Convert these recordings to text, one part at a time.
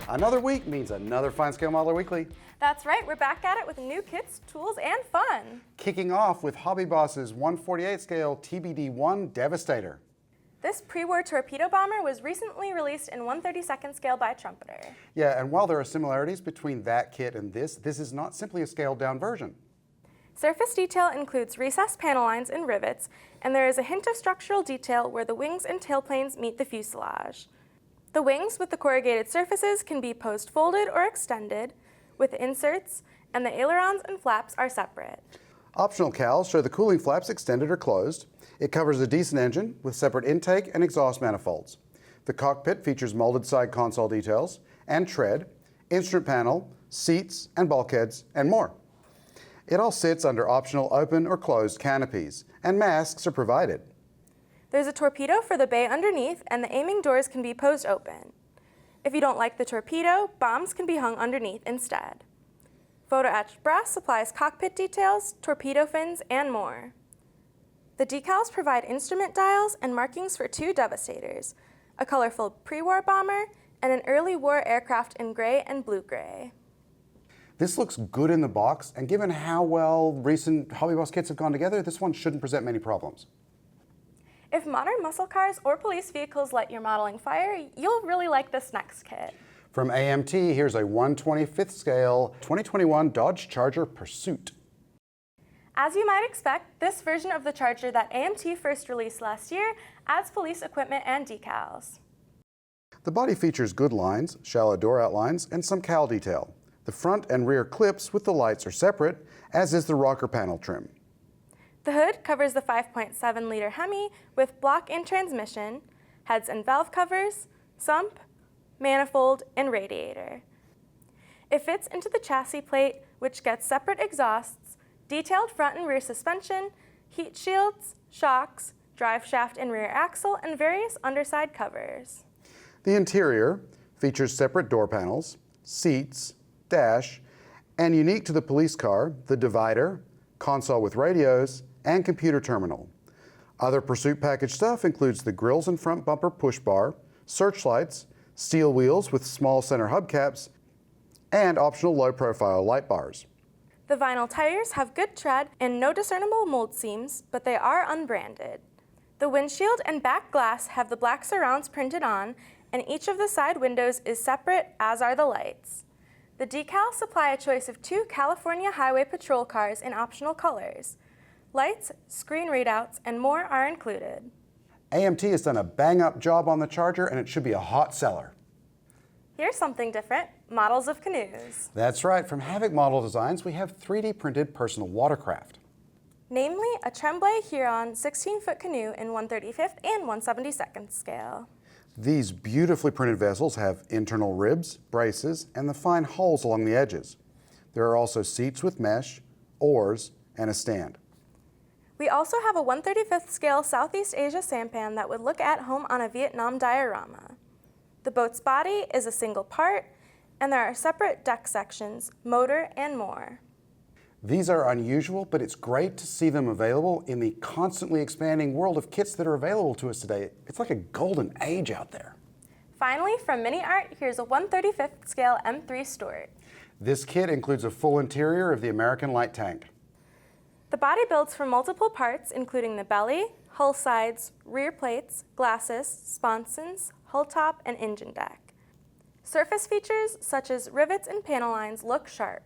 Another week means another FineScale Modeler Weekly. That's right, we're back at it with new kits, tools, and fun. Kicking off with HobbyBoss's 1/48 scale TBD-1 Devastator. This pre-war torpedo bomber was recently released in 1/32 scale by Trumpeter. Yeah, and while there are similarities between that kit and this is not simply a scaled down version. Surface detail includes recessed panel lines and rivets, and there is a hint of structural detail where the wings and tailplanes meet the fuselage. The wings with the corrugated surfaces can be post-folded or extended with inserts, and the ailerons and flaps are separate. Optional cals show the cooling flaps extended or closed. It covers a decent engine with separate intake and exhaust manifolds. The cockpit features molded side console details and tread, instrument panel, seats and bulkheads, and more. It all sits under optional open or closed canopies, and masks are provided. There's a torpedo for the bay underneath, and the aiming doors can be posed open. If you don't like the torpedo, bombs can be hung underneath instead. Photo-etched brass supplies cockpit details, torpedo fins, and more. The decals provide instrument dials and markings for two Devastators, a colorful pre-war bomber, and an early war aircraft in gray and blue-gray. This looks good in the box, and given how well recent HobbyBoss kits have gone together, this one shouldn't present many problems. If modern muscle cars or police vehicles light your modeling fire, you'll really like this next kit. From AMT, here's a 1/25 scale 2021 Dodge Charger Pursuit. As you might expect, this version of the Charger that AMT first released last year adds police equipment and decals. The body features good lines, shallow door outlines, and some cal detail. The front and rear clips with the lights are separate, as is the rocker panel trim. The hood covers the 5.7-liter Hemi with block-in transmission, heads and valve covers, sump, manifold, and radiator. It fits into the chassis plate, which gets separate exhausts, detailed front and rear suspension, heat shields, shocks, drive shaft and rear axle, and various underside covers. The interior features separate door panels, seats, dash, and unique to the police car, the divider, console with radios, and computer terminal. Other Pursuit package stuff includes the grills and front bumper push bar, searchlights, steel wheels with small center hubcaps, and optional low-profile light bars. The vinyl tires have good tread and no discernible mold seams, but they are unbranded. The windshield and back glass have the black surrounds printed on, and each of the side windows is separate, as are the lights. The decals supply a choice of two California Highway Patrol cars in optional colors. Lights, screen readouts, and more are included. AMT has done a bang-up job on the Charger, and it should be a hot seller. Here's something different, models of canoes. That's right, from Havoc Model Designs, we have 3D printed personal watercraft. Namely, a Tremblay Huron 16-foot canoe in 1/35 and 1/72 scale. These beautifully printed vessels have internal ribs, braces, and the fine holes along the edges. There are also seats with mesh, oars, and a stand. We also have a 1/35 scale Southeast Asia sampan that would look at home on a Vietnam diorama. The boat's body is a single part, and there are separate deck sections, motor, and more. These are unusual, but it's great to see them available in the constantly expanding world of kits that are available to us today. It's like a golden age out there. Finally, from MiniArt, here's a 1/35 scale M3 Stuart. This kit includes a full interior of the American light tank. The body builds from multiple parts, including the belly, hull sides, rear plates, glasses, sponsons, hull top, and engine deck. Surface features, such as rivets and panel lines, look sharp.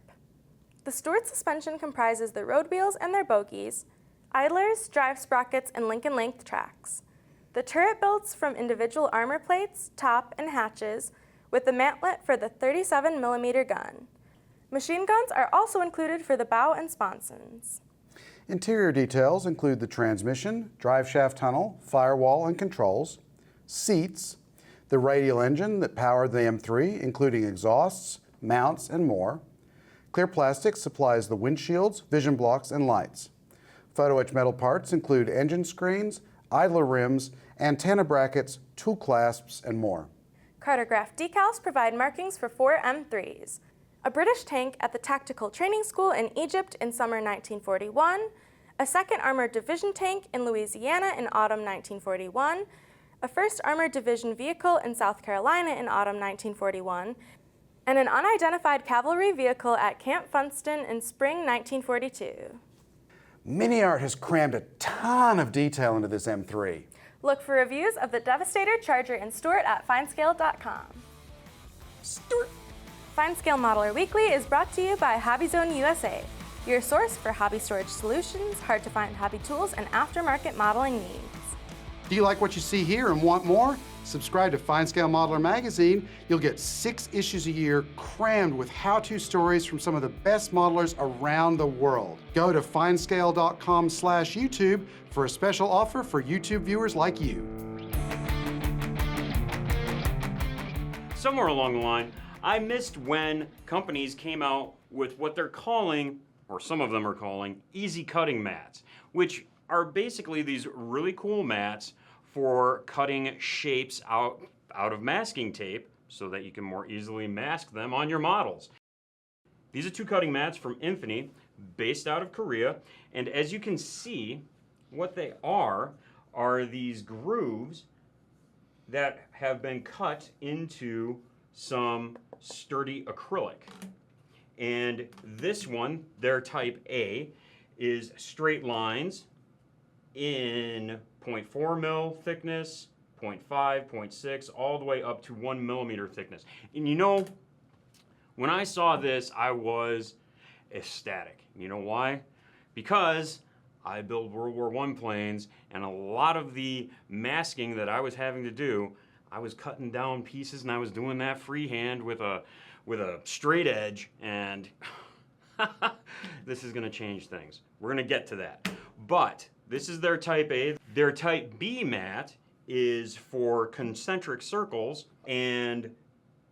The Stuart suspension comprises the road wheels and their bogies, idlers, drive sprockets, and Lincoln-length tracks. The turret builds from individual armor plates, top, and hatches, with the mantlet for the 37mm gun. Machine guns are also included for the bow and sponsons. Interior details include the transmission, drive shaft tunnel, firewall, and controls, seats, the radial engine that powered the M3, including exhausts, mounts, and more. Clear plastic supplies the windshields, vision blocks, and lights. Photo etch metal parts include engine screens, idler rims, antenna brackets, tool clasps, and more. Cartograph decals provide markings for 4 M3s. A British tank at the Tactical Training School in Egypt in summer 1941, a 2nd Armored Division tank in Louisiana in autumn 1941, a 1st Armored Division vehicle in South Carolina in autumn 1941, and an unidentified cavalry vehicle at Camp Funston in spring 1942. MiniArt has crammed a ton of detail into this M3. Look for reviews of the Devastator Charger in Stuart at FineScale.com. Stuart. FineScale Modeler Weekly is brought to you by HobbyZone USA, your source for hobby storage solutions, hard-to-find hobby tools, and aftermarket modeling needs. Do you like what you see here and want more? Subscribe to FineScale Modeler magazine. You'll get 6 issues a year crammed with how-to stories from some of the best modelers around the world. Go to finescale.com/YouTube for a special offer for YouTube viewers like you. Somewhere along the line, I missed when companies came out with what they're calling, or some of them are calling, easy cutting mats, which are basically these really cool mats for cutting shapes out of masking tape so that you can more easily mask them on your models. These are 2 cutting mats from Infini, based out of Korea, and as you can see, what they are these grooves that have been cut into some sturdy acrylic. And this one, their type A, is straight lines in 0.4 mil thickness, 0.5, 0.6, all the way up to 1 millimeter thickness. And you know, when I saw this, I was ecstatic. You know why? Because I build World War I planes, and a lot of the masking that I was having to do, I was cutting down pieces, and I was doing that freehand with a straight edge, and this is gonna change things. We're gonna get to that. But this is their type A. Their type B mat is for concentric circles and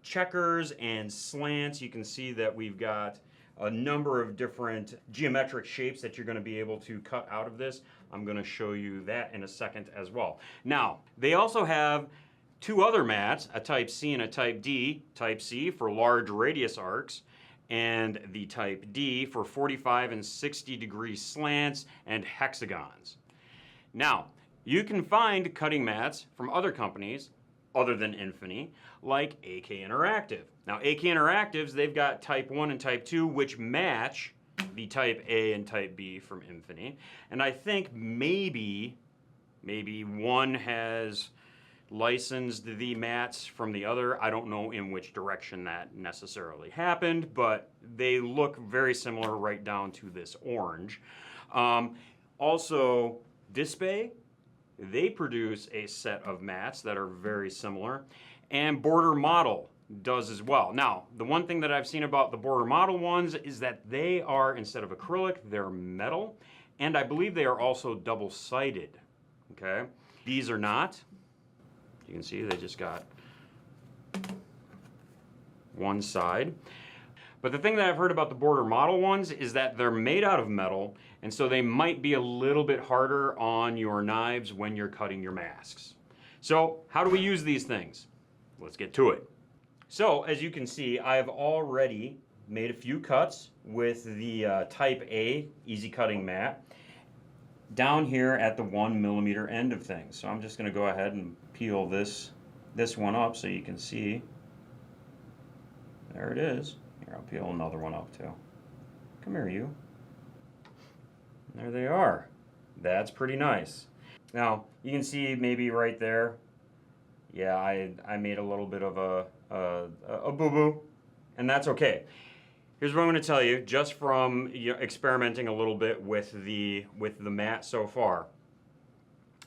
checkers and slants. You can see that we've got a number of different geometric shapes that you're going to be able to cut out of this. I'm going to show you that in a second as well. Now, they also have 2 other mats, a type C and a type D. Type C for large radius arcs, and the type D for 45 and 60 degree slants and hexagons. Now, you can find cutting mats from other companies other than Infini, like AK Interactive. Now, AK Interactives, they've got type 1 and type 2, which match the type A and type B from Infini. And I think maybe one has licensed the mats from the other. I don't know in which direction that necessarily happened, but they look very similar right down to this orange. Also, Display, they produce a set of mats that are very similar, and Border Model does as well. Now, the one thing that I've seen about the Border Model ones is that they are, instead of acrylic, they're metal, and I believe they are also double-sided, okay? These are not. You can see they just got one side. But the thing that I've heard about the Border Model ones is that they're made out of metal, and so they might be a little bit harder on your knives when you're cutting your masks. So how do we use these things? Let's get to it. So as you can see, I've already made a few cuts with the type A easy cutting mat down here at the 1 millimeter end of things. So I'm just going to go ahead and peel this one up so you can see. There it is. Here, I'll peel another one up too. Come here, you. There they are. That's pretty nice. Now, you can see maybe right there, yeah, I made a little bit of a boo-boo, and that's okay. Here's what I'm going to tell you, just from experimenting a little bit with the mat so far.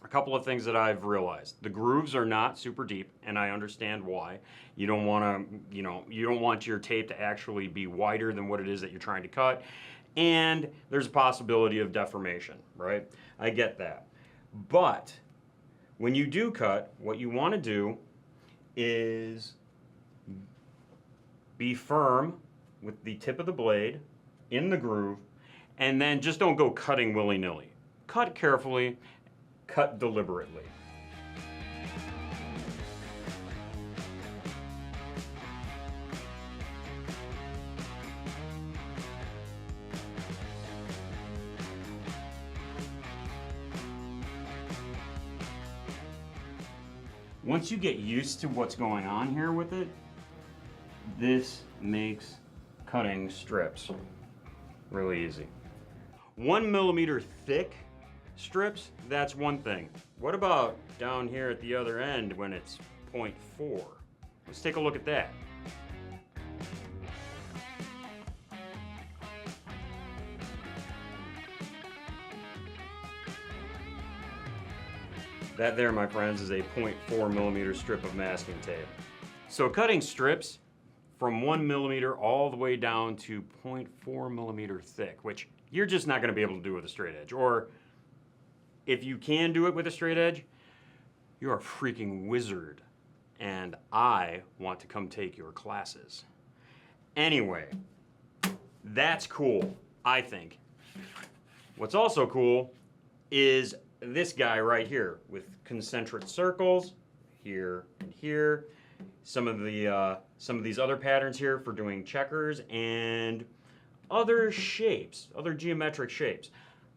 A couple of things that I've realized. The grooves are not super deep, and I understand why. You don't want to, you don't want your tape to actually be wider than what it is that you're trying to cut. And there's a possibility of deformation, right? I get that. But when you do cut, what you want to do is be firm with the tip of the blade in the groove, and then just don't go cutting willy-nilly. Cut carefully, cut deliberately. Once you get used to what's going on here with it, This makes cutting strips really easy. 1 millimeter thick strips, that's one thing. What about down here at the other end when it's 0.4? Let's take a look at that. That there, my friends, is a 0.4 millimeter strip of masking tape. So cutting strips from 1 millimeter all the way down to 0.4 millimeter thick, which you're just not gonna be able to do with a straight edge. Or if you can do it with a straight edge, you're a freaking wizard. And I want to come take your classes. Anyway, that's cool, I think. What's also cool is this guy right here with concentric circles here and here. Some of these other patterns here for doing checkers and other shapes, other geometric shapes.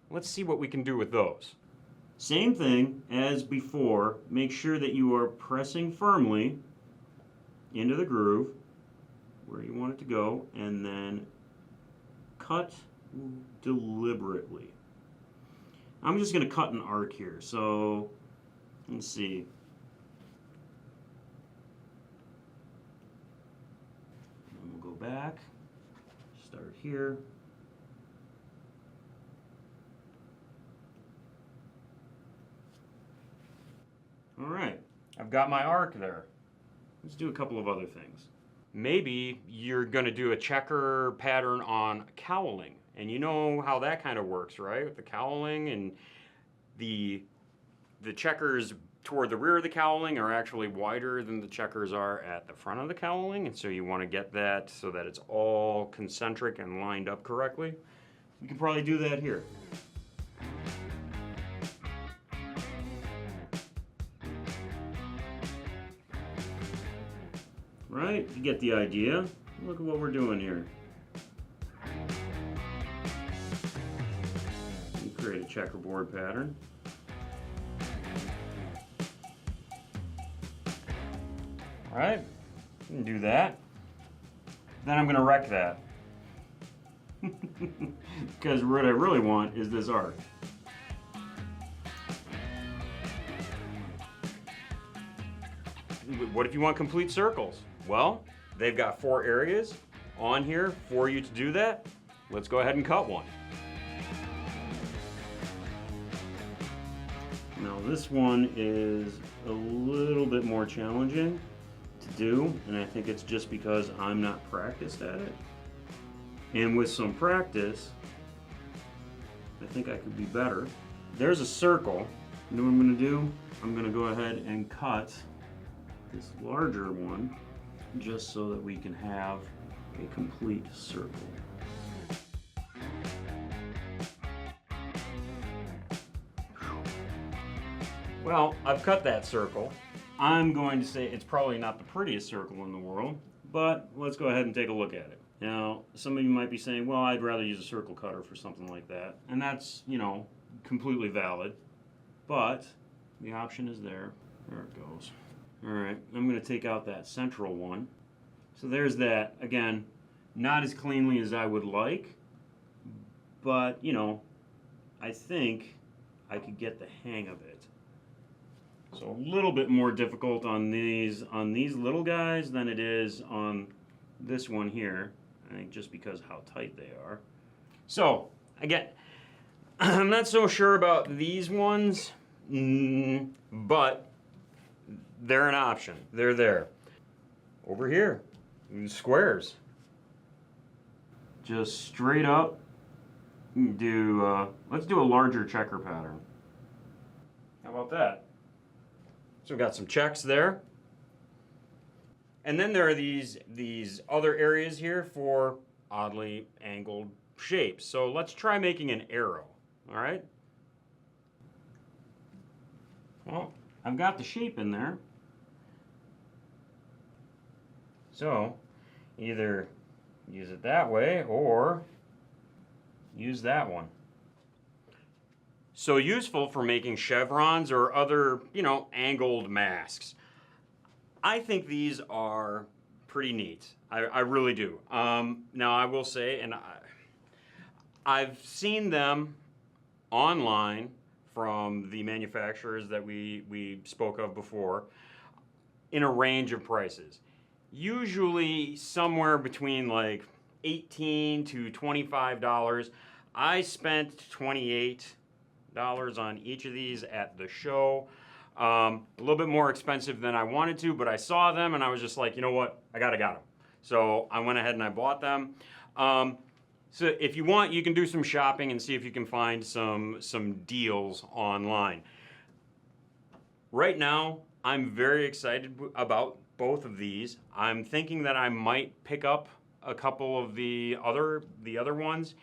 Let's see what we can do with those. Same thing as before. Make sure that you are pressing firmly into the groove where you want it to go, and then cut deliberately. I'm just going to cut an arc here. So let's see. And we'll go back, start here. All right, I've got my arc there. Let's do a couple of other things. Maybe you're going to do a checker pattern on cowling. And you know how that kind of works, right? With the cowling, and the checkers toward the rear of the cowling are actually wider than the checkers are at the front of the cowling. And so you want to get that so that it's all concentric and lined up correctly. We can probably do that here. Right, you get the idea. Look at what we're doing here. You create a checkerboard pattern. All right, you can do that. Then I'm gonna wreck that. Because what I really want is this arc. What if you want complete circles? Well, they've got 4 areas on here for you to do that. Let's go ahead and cut one. Now this one is a little bit more challenging to do, and I think it's just because I'm not practiced at it. And with some practice, I think I could be better. There's a circle. You know what I'm gonna do? I'm gonna go ahead and cut this larger one just so that we can have a complete circle. Well, I've cut that circle. I'm going to say it's probably not the prettiest circle in the world, but let's go ahead and take a look at it. Now, some of you might be saying, well, I'd rather use a circle cutter for something like that. And that's, you know, completely valid, but the option is there. There it goes. All right, I'm going to take out that central one. So there's that. Again, not as cleanly as I would like, but, you know, I think I could get the hang of it. So a little bit more difficult on these little guys than it is on this one here. I think just because how tight they are. So, again, I'm not so sure about these ones, but they're an option. They're there. Over here, squares. Just straight up do, let's do a larger checker pattern. How about that? So we've got some checks there. And then there are these other areas here for oddly angled shapes. So let's try making an arrow, all right? Well, I've got the shape in there. So either use it that way or use that one. So useful for making chevrons or other, you know, angled masks. I think these are pretty neat. I really do. Now I will say, and I've seen them online from the manufacturers that we spoke of before in a range of prices. Usually somewhere between like $18 to $25. I spent $28 on each of these at the show. A little bit more expensive than I wanted to, but I saw them and I was just like, you know what, I got them. So I went ahead and I bought them. So if you want, you can do some shopping and see if you can find some deals online. Right now, I'm very excited about both of these. I'm thinking that I might pick up a couple of the other ones,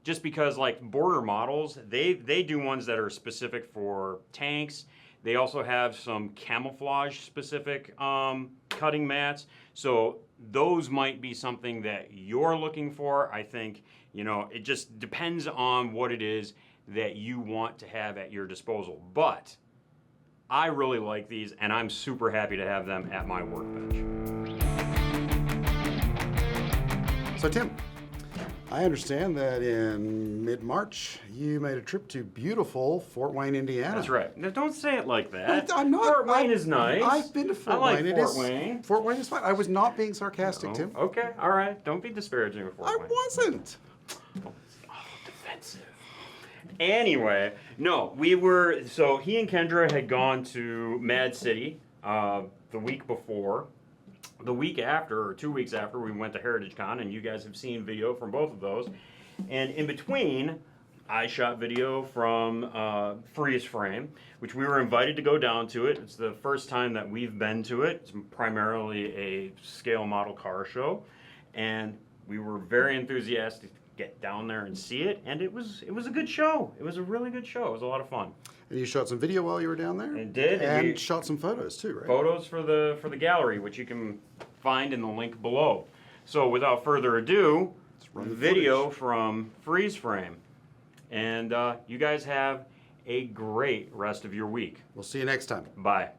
just because like Border Models, they do ones that are specific for tanks. They also have some camouflage specific cutting mats. So those might be something that you're looking for. I think, you know, it just depends on what it is that you want to have at your disposal. But I really like these and I'm super happy to have them at my workbench. So Tim, I understand that in mid-March you made a trip to beautiful Fort Wayne, Indiana. That's right. Now, don't say it like that. I'm not. Fort Wayne is nice. I've been to Fort Wayne. I like Fort Wayne. Fort Wayne is fine. I was not being sarcastic, Tim. Okay, all right. Don't be disparaging of Fort I Wayne. wasn't. Oh, defensive. Anyway, no, so he and Kendra had gone to Mad City the week before. The week after, or 2 weeks after, we went to Heritage Con, and you guys have seen video from both of those. And in between, I shot video from Freeze Frame, which we were invited to go down to it. It's the first time that we've been to it. It's primarily a scale model car show, and we were very enthusiastic to get down there and see it. And it was a good show. It was a really good show. It was a lot of fun. And you shot some video while you were down there? I did. And shot some photos too, right? Photos for the gallery, which you can find in the link below. So without further ado, video from Freeze Frame. And you guys have a great rest of your week. We'll see you next time. Bye.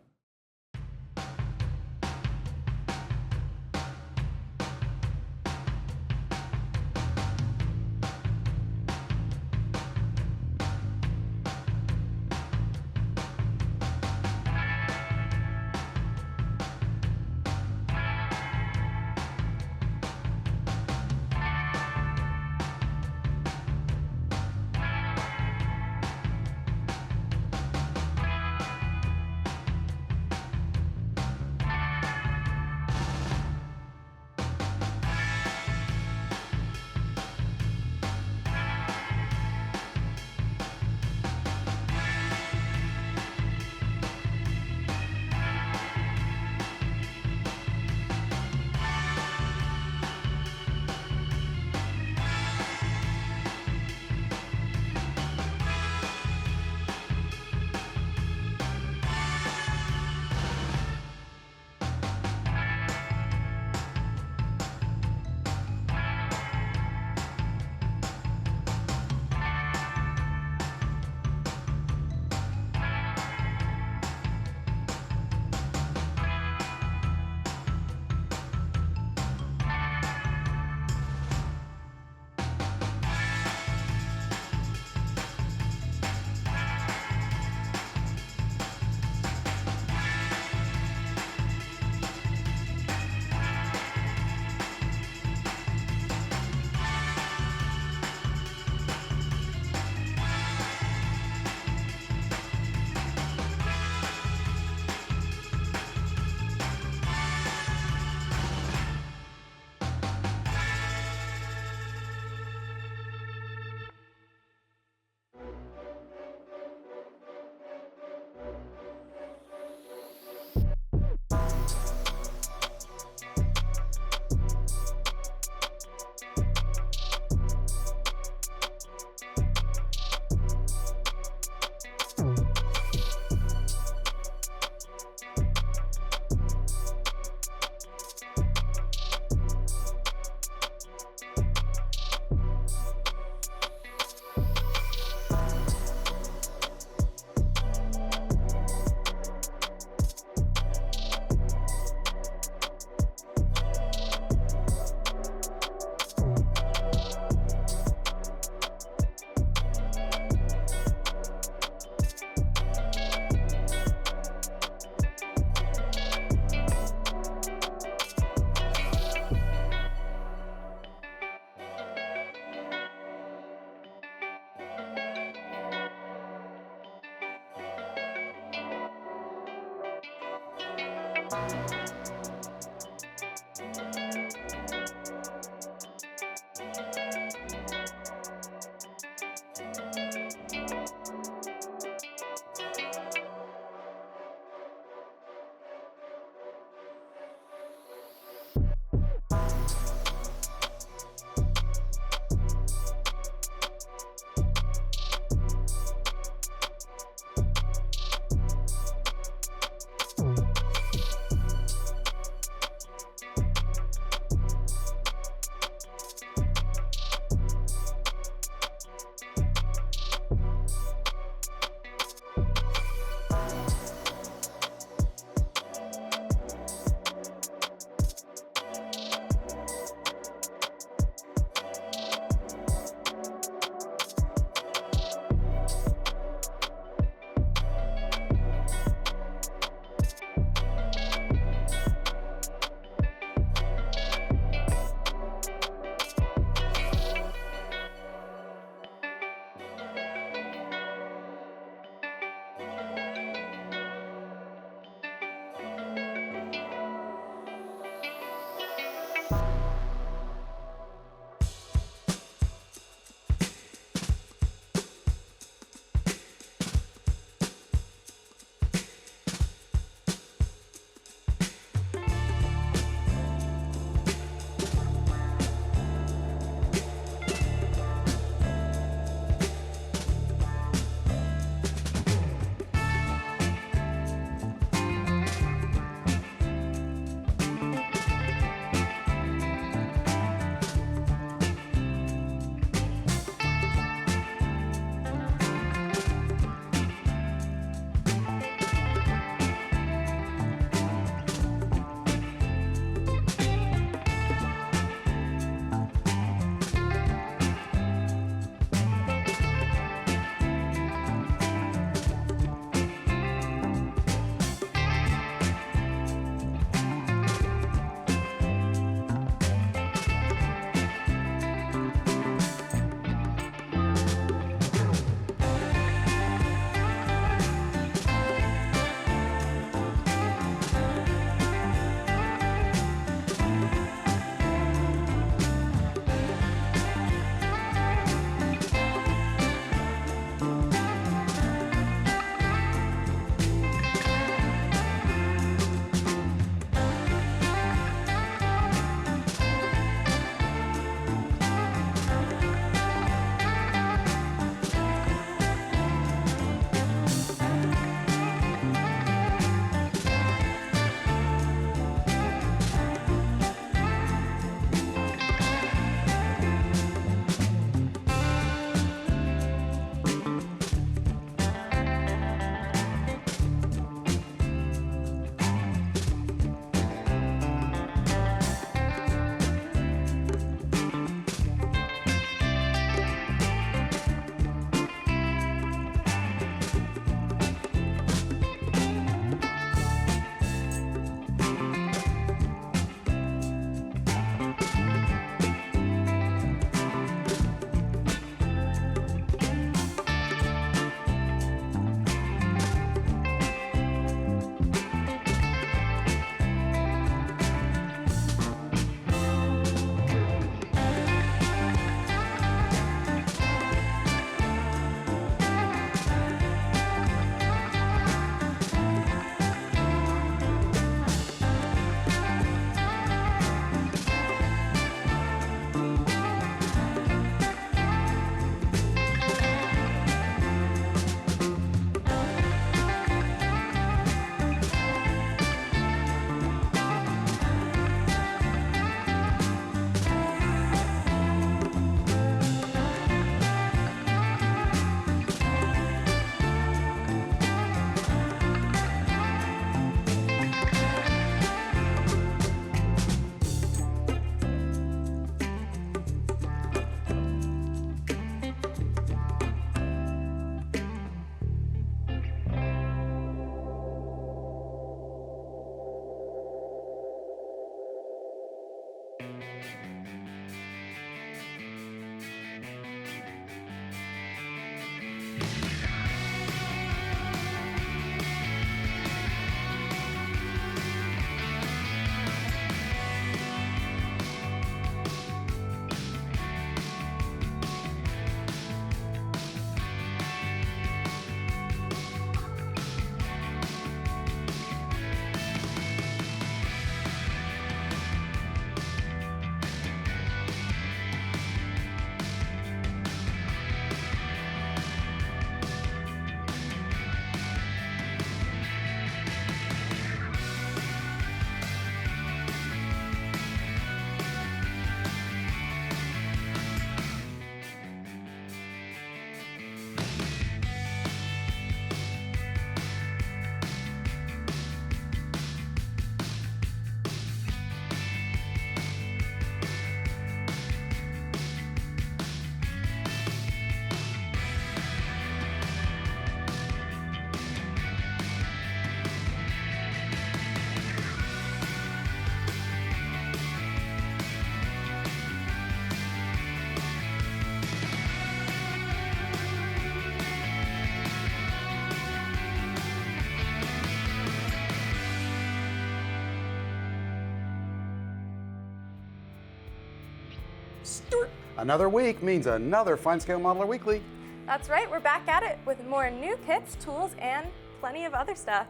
Stuart. Another week means another FineScale Modeler Weekly. That's right, we're back at it with more new kits, tools, and plenty of other stuff.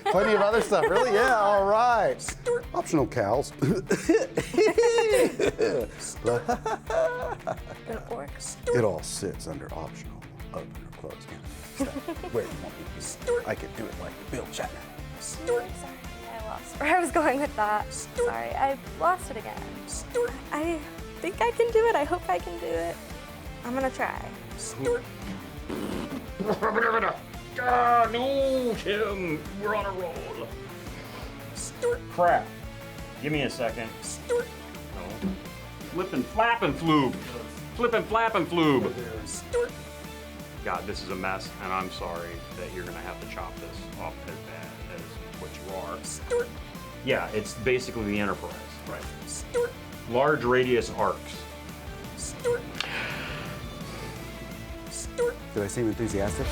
Plenty of other stuff, really? Yeah, all right. Stuart. Optional cows. It all sits under optional, open or closed. Where you want me to Stuart. I could do it like Bill Shatner. Stuart. Sorry, I lost where I was going with that. Stuart. Sorry, I lost it again. Stuart. I think I can do it. I hope I can do it. I'm gonna try. Stuart. Ah, no, Tim, we're on a roll. Stuart. Crap. Give me a second. Stuart. No. Flip and flap and floob. Flip and flap and floob. Stuart. God, this is a mess, and I'm sorry that you're gonna have to chop this off as bad as what you are. Stuart. Yeah, it's basically the Enterprise. Right. Stuart. Large radius arcs. Stuart. Stuart. Did I seem enthusiastic?